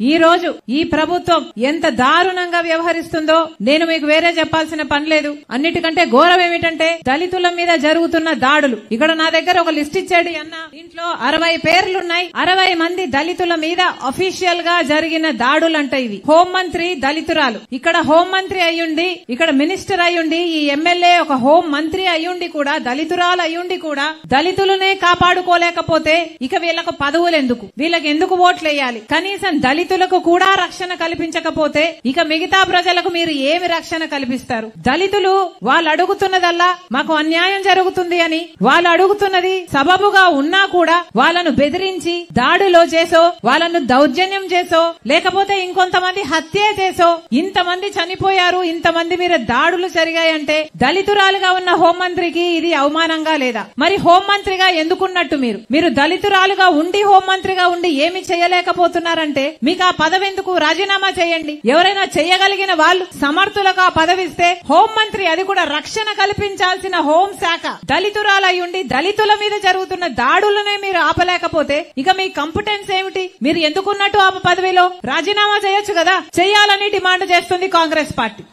ఈ రోజు ఈ ప్రభుత్వం ఎంత దారుణంగా వ్యవహరిస్తుందో నేను మీకు వేరే చెప్పాల్సిన పని లేదు. అన్నిటికంటే ఘోరం ఏమిటంటే దళితుల మీద జరుగుతున్న దాడులు. ఇక్కడ నా దగ్గర ఒక లిస్ట్ ఇచ్చాడు అన్న, ఇంట్లో 60 పేర్లున్నాయి. 60 మంది దళితుల మీద అఫీషియల్ గా జరిగిన దాడులంట ఇవి. హోంమంత్రి దళితురాలు, ఇక్కడ హోంమంత్రి అయ్యుండి, ఇక్కడ మినిస్టర్ అయ్యుండి, ఈ ఎమ్మెల్యే ఒక హోం మంత్రి అయ్యుండి కూడా, దళితురాలు అయ్యుండి కూడా దళితులనే కాపాడుకోలేకపోతే ఇక వీళ్ళకు పదవులు ఎందుకు, వీళ్ళకి ఎందుకు ఓట్లు వేయాలి? కనీసం దళితులకు కూడా రక్షణ కల్పించకపోతే ఇక మిగతా ప్రజలకు మీరు ఏమి రక్షణ కల్పిస్తారు? దళితులు వాళ్ళు అడుగుతున్నదల్లా మాకు అన్యాయం జరుగుతుంది అని, వాళ్ళు అడుగుతున్నది సబబుగా ఉన్నా కూడా వాళ్ళను బెదిరించి దాడిలో చేసో, వాళ్ళను దౌర్జన్యం చేసో, లేకపోతే ఇంకొంతమంది హత్య చేసో, ఇంతమంది చనిపోయారు, ఇంతమంది మీద దాడులు జరిగాయంటే దళితురాలుగా ఉన్న హోంమంత్రికి ఇది అవమానంగా లేదా? మరి హోంమంత్రిగా ఎందుకున్నట్టు మీరు దళితురాలుగా ఉండి హోంమంత్రిగా ఉండి ఏమి చేయలేకపోతున్నారంటే మీకు ఆ పదవి ఎందుకు? రాజీనామా చేయండి. ఎవరైనా చేయగలిగిన వాళ్ళు సమర్థులకు ఆ పదవిస్తే హోంమంత్రి, అది కూడా రక్షణ కల్పించాల్సిన హోంశాఖ, దళితురాలయ్యుండి దళితుల మీద జరుగుతున్న దాడులనే మీరు ఆపలేకపోతే ఇక మీ కంపిటెన్స్ ఏమిటి? మీరు ఎందుకున్నట్టు ఆ పదవిలో? రాజీనామా చేయొచ్చు కదా. చేయాలని డిమాండ్ చేస్తుంది కాంగ్రెస్ పార్టీ.